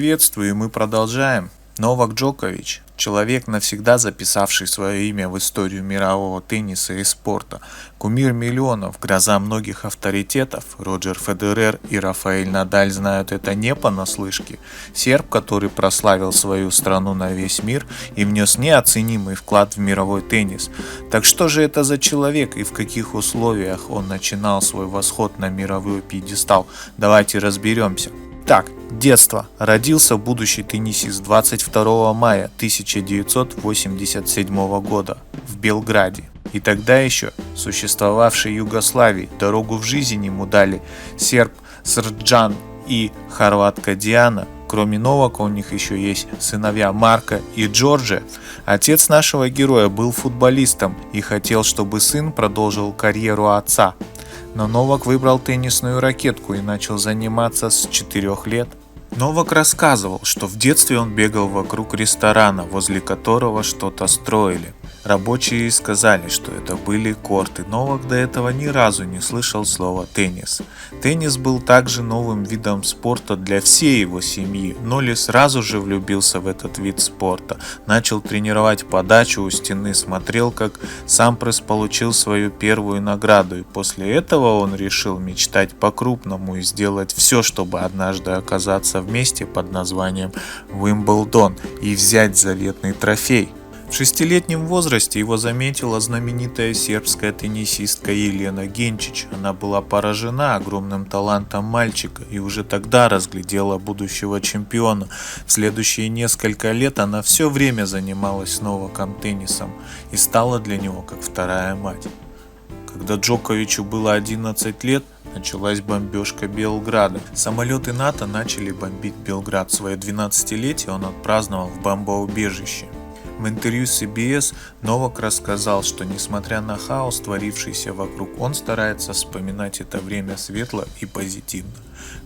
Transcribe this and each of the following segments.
Приветствую, и мы продолжаем. Новак Джокович, человек, навсегда записавший свое имя в историю мирового тенниса и спорта, кумир миллионов, гроза многих авторитетов, Роджер Федерер и Рафаэль Надаль знают это не понаслышке, серб, который прославил свою страну на весь мир и внес неоценимый вклад в мировой теннис. Так что же это за человек и в каких условиях он начинал свой восход на мировой пьедестал? Давайте разберемся. Так, детство. Родился будущий теннисист 22 мая 1987 года в Белграде. И тогда еще существовавшей Югославии дорогу в жизнь ему дали серб Срđan и хорватка Диана. Кроме Новака у них еще есть сыновья Марко и Джордже. Отец нашего героя был футболистом и хотел, чтобы сын продолжил карьеру отца. Но Новак выбрал теннисную ракетку и начал заниматься с 4 лет. Новак рассказывал, что в детстве он бегал вокруг ресторана, возле которого что-то строили. Рабочие сказали, что это были корты. Новак до этого ни разу не слышал слова «теннис». Теннис был также новым видом спорта для всей его семьи. Ноли сразу же влюбился в этот вид спорта. Начал тренировать подачу у стены, смотрел, как Сампрес получил свою первую награду. И после этого он решил мечтать по-крупному и сделать все, чтобы однажды оказаться в месте под названием Уимблдон и взять заветный трофей. В 6-летнем возрасте его заметила знаменитая сербская теннисистка Елена Генчич. Она была поражена огромным талантом мальчика и уже тогда разглядела будущего чемпиона. В следующие несколько лет она все время занималась с Новаком теннисом и стала для него как вторая мать. Когда Джоковичу было 11 лет, началась бомбежка Белграда. Самолеты НАТО начали бомбить Белград. Свое 12-летие он отпраздновал в бомбоубежище. В интервью с CBS Новак рассказал, что несмотря на хаос, творившийся вокруг, он старается вспоминать это время светло и позитивно.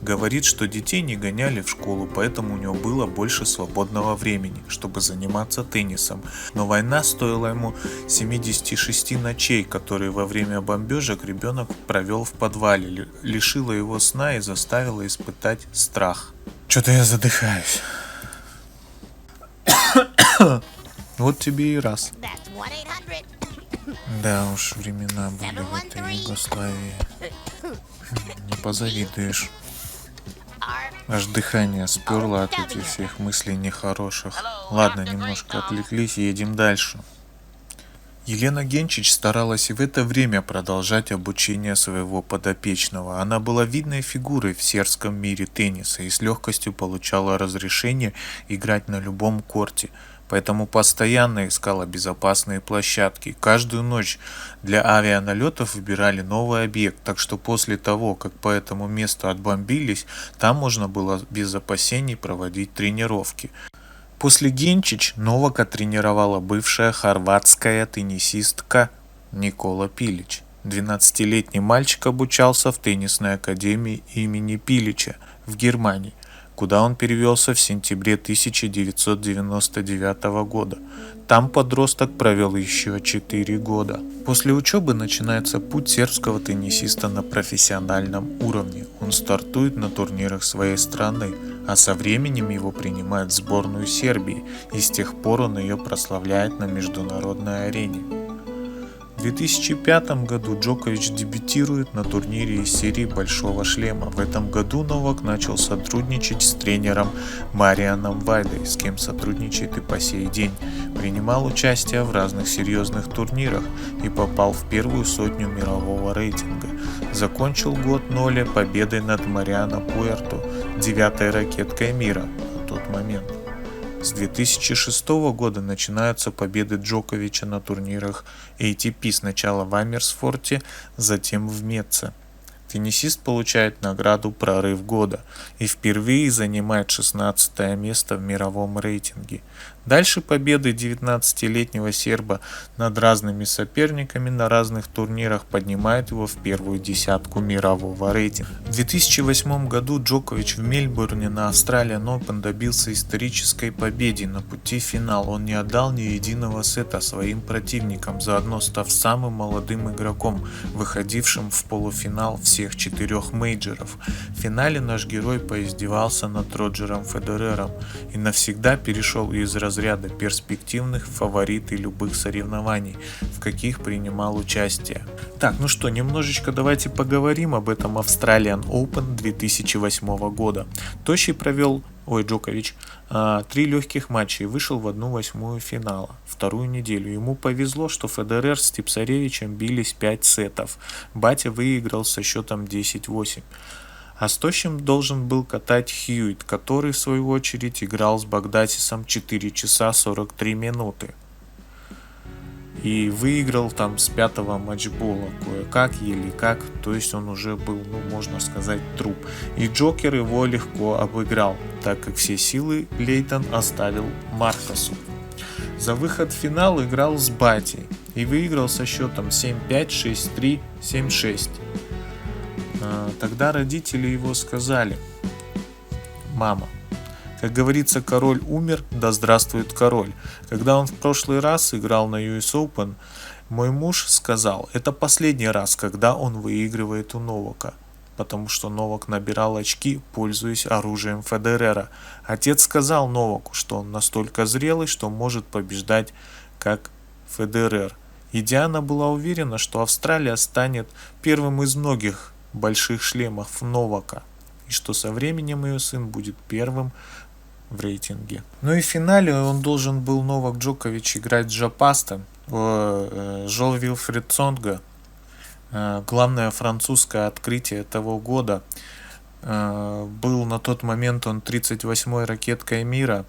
Говорит, что детей не гоняли в школу, поэтому у него было больше свободного времени, чтобы заниматься теннисом. Но война стоила ему 76 ночей, которые во время бомбежек ребенок провел в подвале, лишила его сна и заставила испытать страх. Что-то я задыхаюсь. Вот тебе и раз. Да уж, времена были в этой Югославии. Не позавидуешь. Аж дыхание сперло от этих всех мыслей нехороших. Ладно, немножко отвлеклись, едем дальше. Елена Генчич старалась и в это время продолжать обучение своего подопечного. Она была видной фигурой в сербском мире тенниса и с легкостью получала разрешение играть на любом корте. Поэтому постоянно искала безопасные площадки. Каждую ночь для авианалетов выбирали новый объект, так что после того, как по этому месту отбомбились, там можно было без опасений проводить тренировки. После Генчич Новака тренировала бывшая хорватская теннисистка Никола Пилич. 12-летний мальчик обучался в теннисной академии имени Пилича в Германии, куда он перевелся в сентябре 1999 года. Там подросток провел еще 4 года. После учебы начинается путь сербского теннисиста на профессиональном уровне. Он стартует на турнирах своей страны, а со временем его принимают в сборную Сербии, и с тех пор он ее прославляет на международной арене. В 2005 году Джокович дебютирует на турнире из серии «Большого шлема». В этом году Новак начал сотрудничать с тренером Марианом Вайдой, с кем сотрудничает и по сей день. Принимал участие в разных серьезных турнирах и попал в первую сотню мирового рейтинга. Закончил год Ноли победой над Мариано Пуэрто, 9-й ракеткой мира на тот момент. С 2006 года начинаются победы Джоковича на турнирах ATP, сначала в Амерсфорте, затем в Меце. Теннисист получает награду «Прорыв года» и впервые занимает 16 место в мировом рейтинге. Дальше победы 19-летнего серба над разными соперниками на разных турнирах поднимают его в первую десятку мирового рейтинга. В 2008 году Джокович в Мельбурне на Australian Open добился исторической победы на пути в финал. Он не отдал ни единого сета своим противникам, заодно став самым молодым игроком, выходившим в полуфинал всех 4 мейджеров. В финале наш герой поиздевался над Роджером Федерером и навсегда перешел из разряда перспективных фаворитов любых соревнований, в каких принимал участие. Так, ну что, немножечко давайте поговорим об этом Australian Open 2008 года. Джокович 3 легких матча и вышел в 1/8 финала, вторую неделю. Ему повезло, что Федерер с Типсаревичем бились 5 сетов. Батя выиграл со счетом 10-8. А с Тощим должен был катать Хьюит, который в свою очередь играл с Багдасисом 4 часа 43 минуты. И выиграл там с 5-го матчбола кое-как, еле как, то есть он уже был, можно сказать, труп. И Джокер его легко обыграл, так как все силы Лейтон оставил Маркасу. За выход в финал играл с Батей и выиграл со счетом 7-5, 6-3, 7-6. Тогда родители его сказали: «Мама, как говорится, король умер, да здравствует король». Когда он в прошлый раз играл на US Open, мой муж сказал, это последний раз, когда он выигрывает у Новака, потому что Новак набирал очки, пользуясь оружием Федерера. Отец сказал Новаку, что он настолько зрелый, что может побеждать как Федерер. И Диана была уверена, что Австралия станет первым из многих больших шлемов Новака, и что со временем ее сын будет первым в рейтинге. Ну и в финале он должен был Новак Джокович играть с Жапастом, Жол Вилфред Цонга, главное французское открытие того года. Был на тот момент он 38-й ракеткой мира,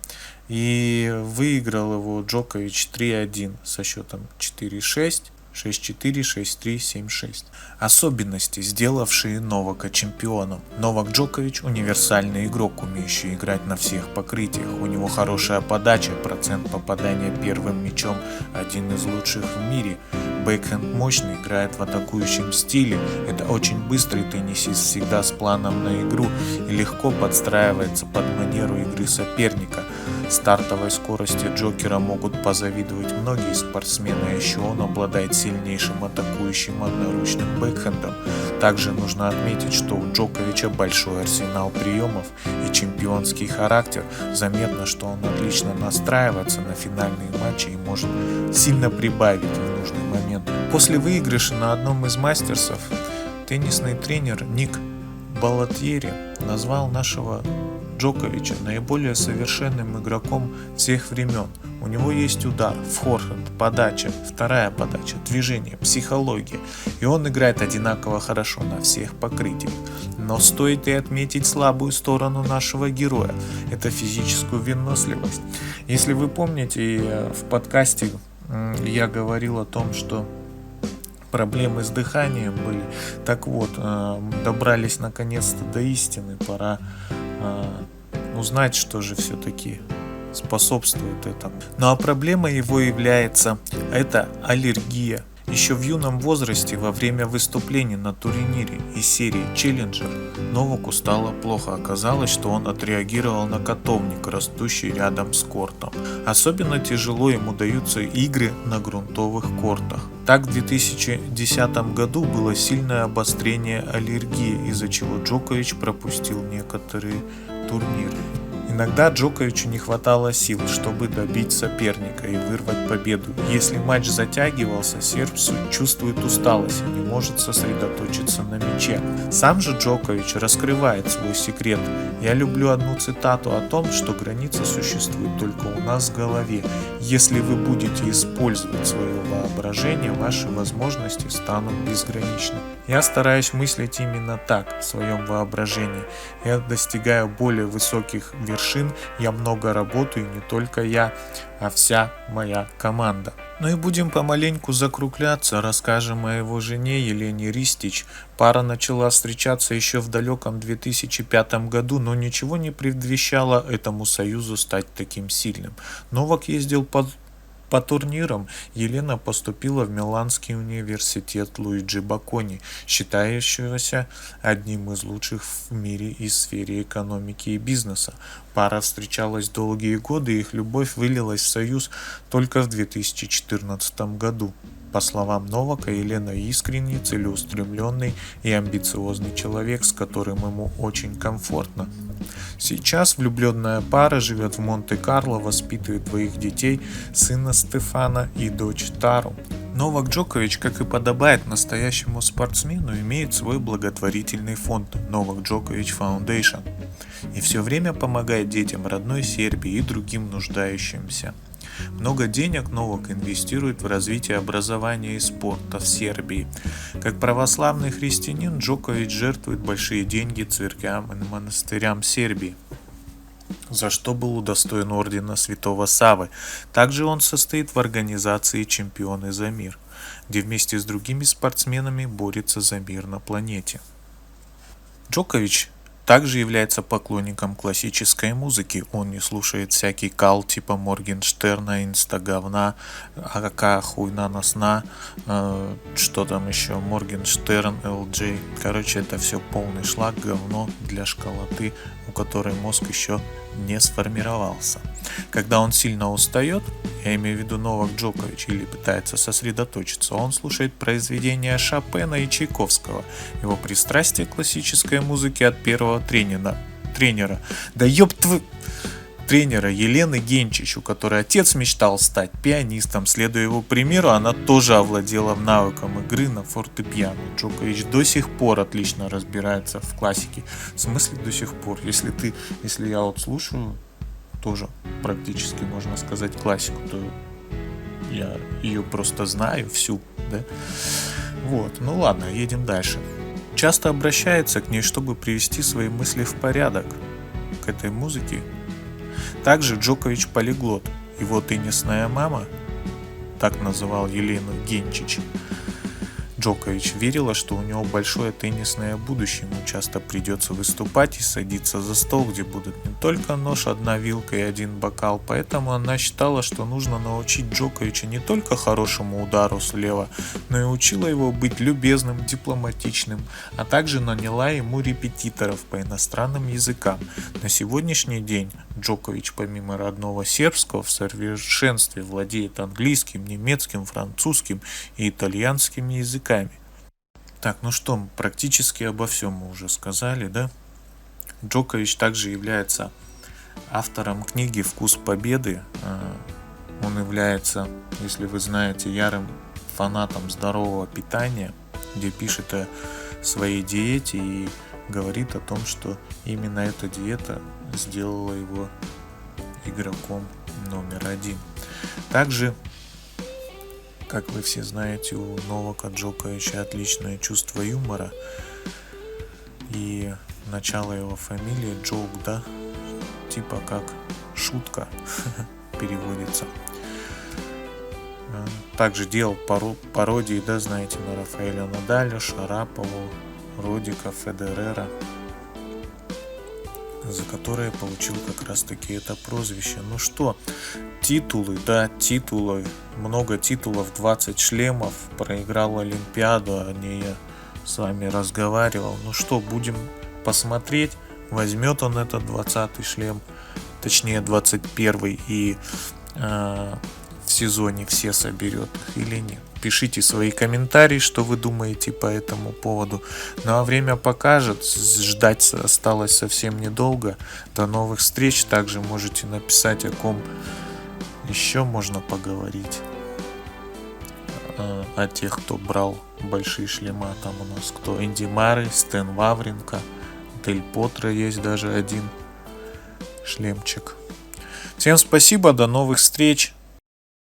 и выиграл его Джокович 3-1 со счетом 4-6. 6-4, 6-3, 7-6. Особенности, сделавшие Новака чемпионом. Новак Джокович – универсальный игрок, умеющий играть на всех покрытиях. У него хорошая подача, процент попадания первым мячом один из лучших в мире. Бэкхенд мощный, играет в атакующем стиле. Это очень быстрый теннисист, всегда с планом на игру и легко подстраивается под манеру игры соперника. Стартовой скорости Джокера могут позавидовать многие спортсмены, а еще он обладает сильнейшим атакующим одноручным бэкхендом. Также нужно отметить, что у Джоковича большой арсенал приемов и чемпионский характер. Заметно, что он отлично настраивается на финальные матчи и может сильно прибавить в нужный момент. После выигрыша на одном из мастерсов теннисный тренер Ник Балатьери назвал нашего Джоковича наиболее совершенным игроком всех времен. У него есть удар, форхенд, подача, вторая подача, движение, психология. И он играет одинаково хорошо на всех покрытиях. Но стоит и отметить слабую сторону нашего героя. Это физическую выносливость. Если вы помните, в подкасте я говорил о том, что проблемы с дыханием были. Так вот, добрались наконец-то до истины. Пора узнать, что же все-таки способствует этому. Ну а проблема его является это аллергия. Еще в юном возрасте, во время выступления на турнире из серии Челленджер, Новаку стало плохо. Оказалось, что он отреагировал на котовник, растущий рядом с кортом. Особенно тяжело ему даются игры на грунтовых кортах. Так в 2010 году было сильное обострение аллергии, из-за чего Джокович пропустил некоторые турниры. Иногда Джоковичу не хватало сил, чтобы добить соперника и вырвать победу. Если матч затягивался, серб чувствует усталость и не может сосредоточиться на мяче. Сам же Джокович раскрывает свой секрет. Я люблю одну цитату о том, что граница существует только у нас в голове. Если вы будете использовать свое воображение, ваши возможности станут безграничны. Я стараюсь мыслить именно так, в своем воображении. Я достигаю более высоких вершин, я много работаю, не только я, а вся моя команда. Ну и будем помаленьку закругляться, расскажем о его жене Елене Ристич. Пара начала встречаться еще в далеком 2005 году, но ничего не предвещало этому союзу стать таким сильным. Новак ездил по турнирам. Елена поступила в Миланский университет Луиджи Бакони, считающегося одним из лучших в мире в сфере экономики и бизнеса. Пара встречалась долгие годы, и их любовь вылилась в союз только в 2014 году. По словам Новака, Елена искренний, целеустремленный и амбициозный человек, с которым ему очень комфортно. Сейчас влюбленная пара живет в Монте-Карло, воспитывает двоих детей, сына Стефана и дочь Тару. Новак Джокович, как и подобает настоящему спортсмену, имеет свой благотворительный фонд Novak Djokovic Foundation и все время помогает детям родной Сербии и другим нуждающимся. Много денег Новак инвестирует в развитие образования и спорта в Сербии. Как православный христианин, Джокович жертвует большие деньги церквям и монастырям Сербии, за что был удостоен ордена Святого Саввы. Также он состоит в организации «Чемпионы за мир», где вместе с другими спортсменами борется за мир на планете. Джокович также является поклонником классической музыки. Он не слушает всякий кал типа Моргенштерна, Инстаговна, АК Хуйна на сна, что там еще, Моргенштерн, LJ. Короче, это все полный шлак, говно для школоты, у которой мозг еще не сформировался. Когда он сильно устает, я имею в виду Новак Джокович, или пытается сосредоточиться, он слушает произведения Шопена и Чайковского. Его пристрастие к классической музыке от первого тренера. Да ёб твой... Тренера Елены Генчич, у которой отец мечтал стать пианистом. Следуя его примеру, она тоже овладела навыком игры на фортепиано. Джокович до сих пор отлично разбирается в классике. В смысле до сих пор? Если я вот слушаю тоже практически, можно сказать, классику, то я ее просто знаю всю, да? Вот, ну ладно, едем дальше. Часто обращается к ней, чтобы привести свои мысли в порядок. К этой музыке. Также Джокович полиглот. Его теннисная мама, так называл Елену Генчич, Джокович верила, что у него большое теннисное будущее, ему часто придется выступать и садиться за стол, где будут не только нож, одна вилка и один бокал, поэтому она считала, что нужно научить Джоковича не только хорошему удару слева, но и учила его быть любезным, дипломатичным, а также наняла ему репетиторов по иностранным языкам. На сегодняшний день Джокович помимо родного сербского в совершенстве владеет английским, немецким, французским и итальянским языками. Так, ну что, практически обо всем мы уже сказали, да? Джокович также является автором книги «Вкус победы». Он является, если вы знаете, ярым фанатом здорового питания, где пишет о своей диете и говорит о том, что именно эта диета сделала его игроком номер один. Также, как вы все знаете, у Новака Джоковича отличное чувство юмора. И начало его фамилии Джок, да? Типа как шутка переводится. Также делал пародии, да, знаете, на Рафаэля Надаля, Шарапову, Родика, Федерера, за которые получил как раз таки это прозвище. Ну что, титулы, да, титулы, много титулов, 20 шлемов, проиграл Олимпиаду, о ней я с вами разговаривал. Ну что, будем посмотреть, возьмет он этот 20-й шлем, точнее 21-й, и в сезоне все соберет или нет. Пишите свои комментарии, что вы думаете по этому поводу. Ну а время покажет, ждать осталось совсем недолго. До новых встреч. Также можете написать, о ком еще можно поговорить. О тех, кто брал большие шлема. Там у нас кто? Энди Маррей, Стэн Вавринка, Дель Потро есть даже один шлемчик. Всем спасибо, до новых встреч.